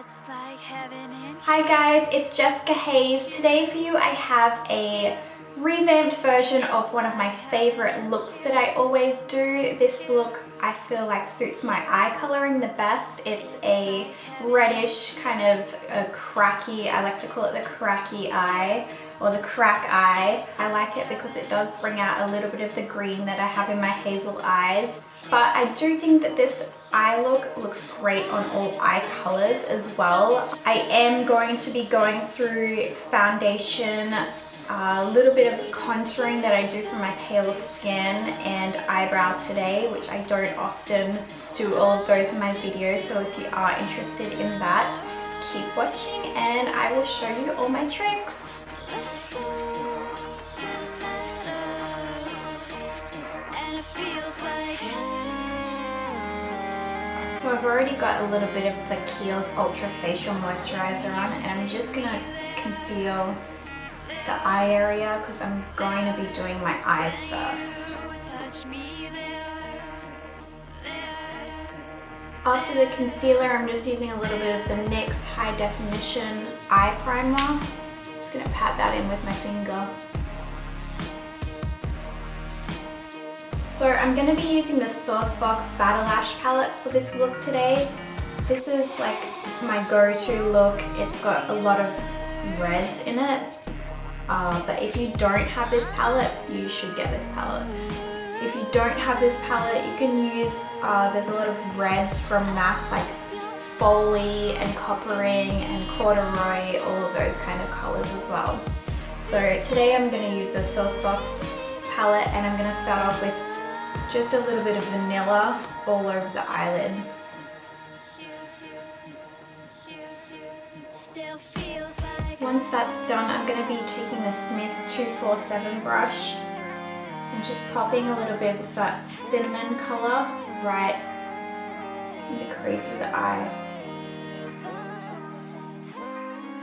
Hi guys, it's Jessica Hayes. Today for you I have a revamped version of one of my favorite looks that I always do. This look I feel like suits my eye coloring the best. It's a reddish kind of a cracky, I like to call it the cracky eye or the crack eye. I like it because it does bring out a little bit of the green that I have in my hazel eyes. But I do think that this eye look looks great on all eye colors as well. I am going to be going through foundation, a little bit of contouring that I do for my pale skin and eyebrows today, which I don't often do all of those in my videos. So if you are interested in that, keep watching and I will show you all my tricks. So I've already got a little bit of the Kiehl's Ultra Facial Moisturizer on and I'm just going to conceal the eye area because I'm going to be doing my eyes first. After the concealer, I'm just using a little bit of the NYX High Definition Eye Primer. I'm just going to pat that in with my finger. So I'm going to be using the Saucebox Batalash palette for this look today. This is like my go-to look. It's got a lot of reds in it. But if you don't have this palette, you should get this palette. If you don't have this palette, you can use, there's a lot of reds from MAC, like Foley and Coppering and Corduroy, all of those kind of colors as well. So today I'm going to use the Saucebox palette and I'm going to start off with just a little bit of vanilla all over the eyelid. Once that's done, I'm going to be taking the Smith 247 brush and just popping a little bit of that cinnamon color right in the crease of the eye.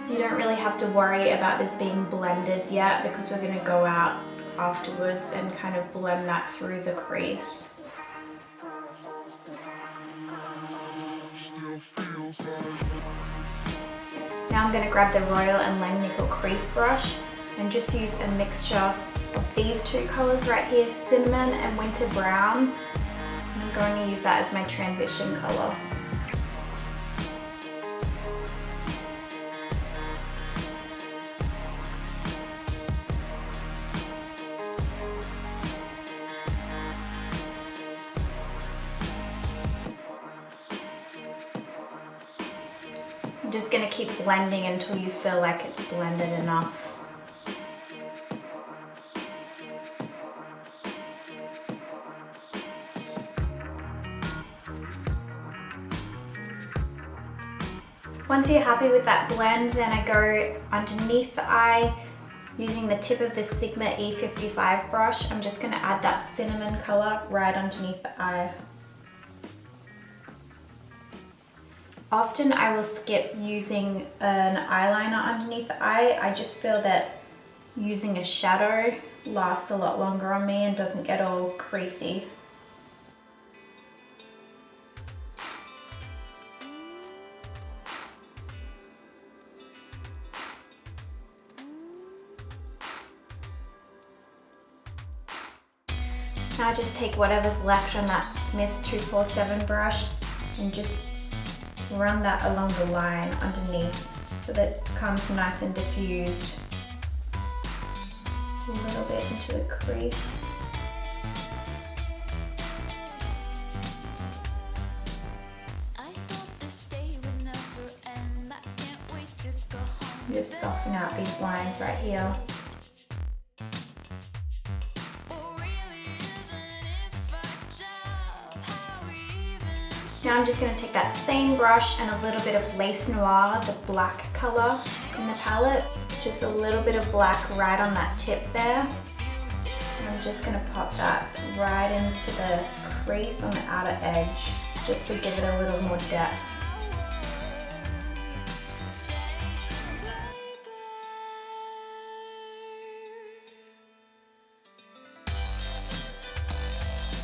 You don't really have to worry about this being blended yet because we're going to go out afterwards and kind of blend that through the crease. Now I'm going to grab the Royal and Langnickel crease brush and just use a mixture of these two colors right here, cinnamon and winter brown. And I'm going to use that as my transition color. Just going to keep blending until you feel like it's blended enough. Once you're happy with that blend, then I go underneath the eye using the tip of the Sigma E55 brush. I'm just going to add that cinnamon color right underneath the eye. Often I will skip using an eyeliner underneath the eye. I just feel that using a shadow lasts a lot longer on me and doesn't get all creasy. Now just take whatever's left on that Smith 247 brush and just run that along the line underneath so that it comes nice and diffused. A little bit into the crease. Just soften out these lines right here. Now I'm just going to take that same brush and a little bit of Lace Noir, the black color in the palette. Just a little bit of black right on that tip there. And I'm just going to pop that right into the crease on the outer edge, just to give it a little more depth.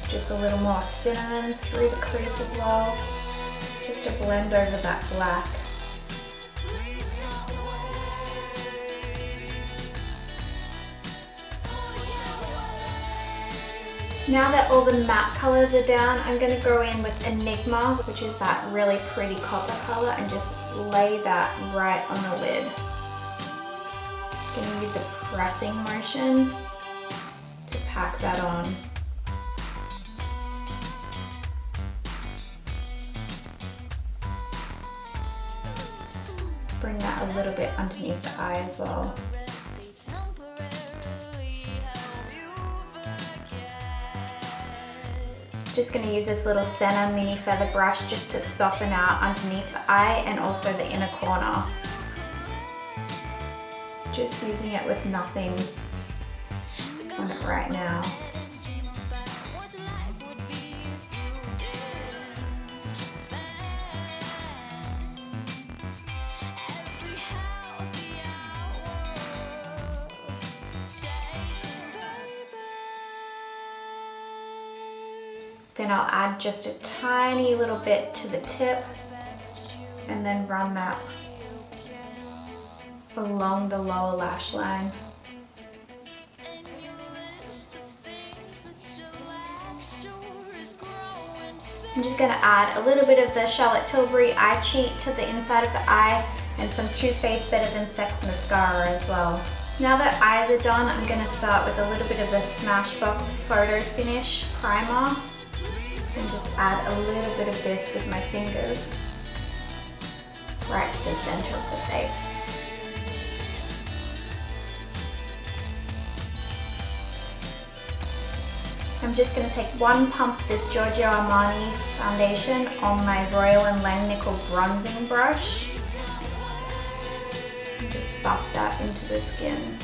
Just a little more cinnamon through the crease as well, just to blend over that black. Now that all the matte colors are down, I'm going to go in with Enigma, which is that really pretty copper color, and just lay that right on the lid. I'm going to use a pressing motion to pack that on. Bring that a little bit underneath the eye as well. Just going to use this little center mini feather brush just to soften out underneath the eye and also the inner corner. Just using it with nothing on it right now. Then I'll add just a tiny little bit to the tip and then run that along the lower lash line. I'm just going to add a little bit of the Charlotte Tilbury Eye Cheat to the inside of the eye and some Too Faced Better Than Sex mascara as well. Now that eyes are done, I'm going to start with a little bit of the Smashbox Photo Finish Primer. And just add a little bit of this with my fingers right to the center of the face. I'm just going to take one pump of this Giorgio Armani foundation on my Royal & Langnickel bronzing brush and just buff that into the skin.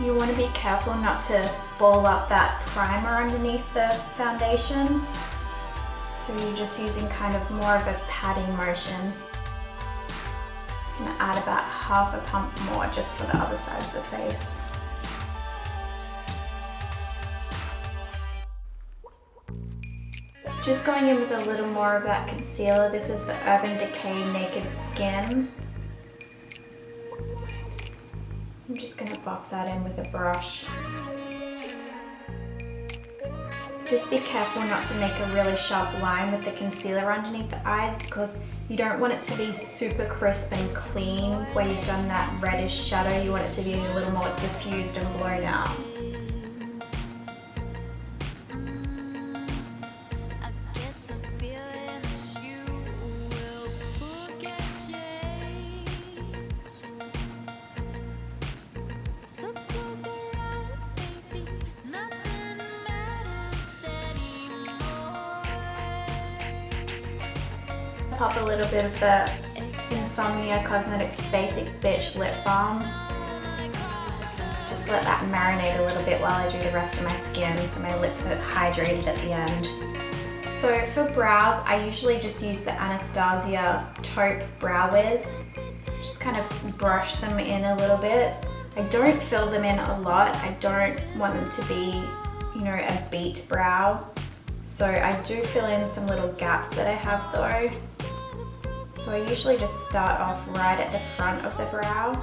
You want to be careful not to ball up that primer underneath the foundation. So you're just using kind of more of a patting motion. I'm going to add about half a pump more just for the other side of the face. Just going in with a little more of that concealer. This is the Urban Decay Naked Skin. I'm just going to buff that in with a brush. Just be careful not to make a really sharp line with the concealer underneath the eyes because you don't want it to be super crisp and clean where you've done that reddish shadow. You want it to be a little more diffused and blown out. Pop a little bit of the Insomnia Cosmetics Basic Bitch Lip Balm. Just let that marinate a little bit while I do the rest of my skin so my lips are hydrated at the end. So for brows, I usually just use the Anastasia Taupe Brow Wiz. Just kind of brush them in a little bit. I don't fill them in a lot. I don't want them to be, you know, a beat brow. So I do fill in some little gaps that I have though. So I usually just start off right at the front of the brow.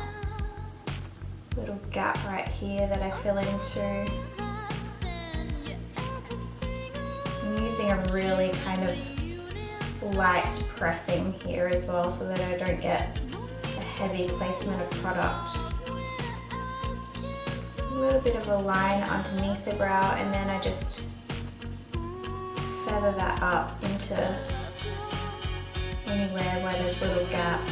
Little gap right here that I fill into. I'm using a really kind of light pressing here as well so that I don't get a heavy placement of product. A little bit of a line underneath the brow and then I just feather that up into anywhere where there's little gaps.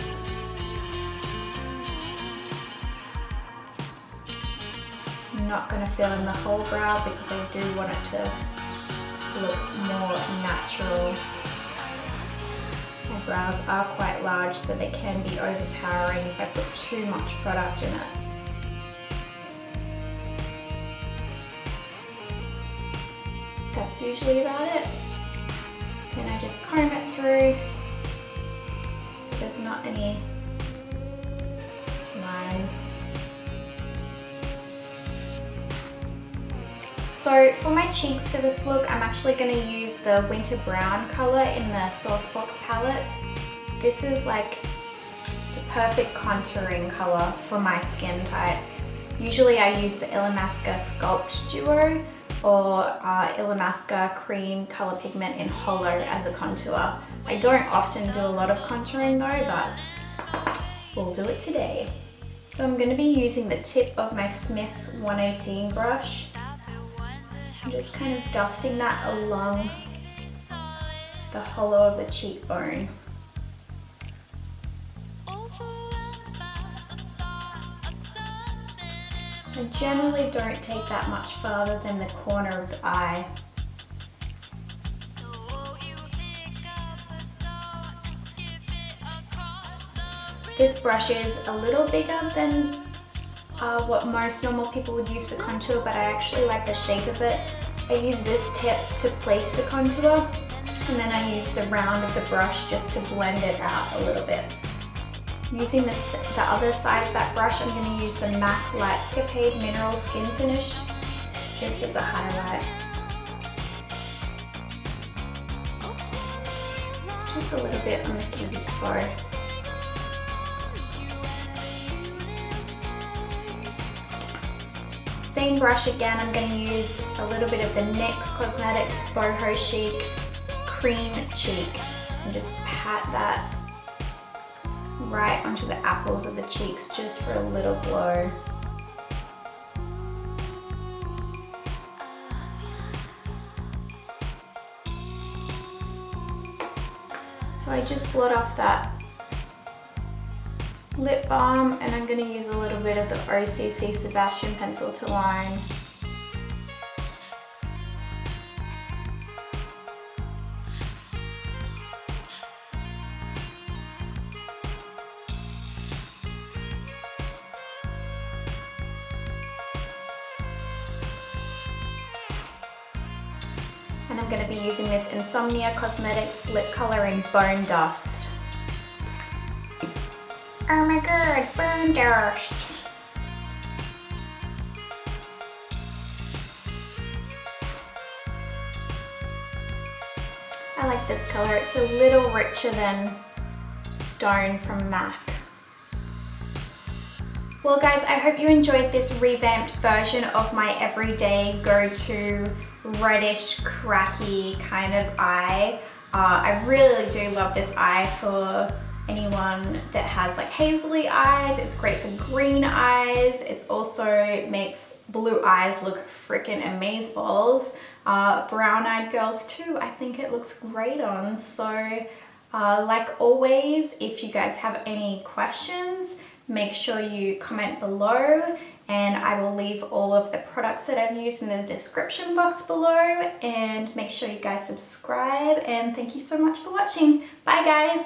I'm not going to fill in the whole brow because I do want it to look more natural. My brows are quite large so they can be overpowering if I put too much product in it. That's usually about it. Then I just comb it through so there's not any lines. So for my cheeks for this look, I'm actually going to use the Winter Brown color in the Saucebox palette. This is like the perfect contouring color for my skin type. Usually I use the Illamasqua Sculpt Duo or Illamasqua Cream Color Pigment in Holo as a contour. I don't often do a lot of contouring though, but we'll do it today. So I'm going to be using the tip of my Smith 118 brush. I'm just kind of dusting that along the hollow of the cheekbone. I generally don't take that much farther than the corner of the eye. This brush is a little bigger than what most normal people would use for contour, but I actually like the shape of it. I use this tip to place the contour, and then I use the round of the brush just to blend it out a little bit. Using the other side of that brush, I'm going to use the MAC Lightscapade Mineral Skin Finish just as a highlight. Just a little bit on the cubic bow. Same brush again, I'm going to use a little bit of the NYX Cosmetics Boho Chic Cream Cheek and just pat that right onto the apples of the cheeks just for a little glow. So I just blot off that lip balm and I'm going to use a little bit of the OCC Sebastian pencil to line. And I'm going to be using this Insomnia Cosmetics lip color in Bone Dust. Oh my god, Bone Dust! I like this color, it's a little richer than Stone from MAC. Well guys, I hope you enjoyed this revamped version of my everyday go-to reddish, cracky kind of eye. I really do love this eye for anyone that has like hazily eyes. It's great for green eyes. It also makes blue eyes look freaking amazeballs. Brown-eyed girls too, I think it looks great on. So like always, if you guys have any questions, make sure you comment below and I will leave all of the products that I've used in the description box below, and make sure you guys subscribe, and thank you so much for watching. Bye guys!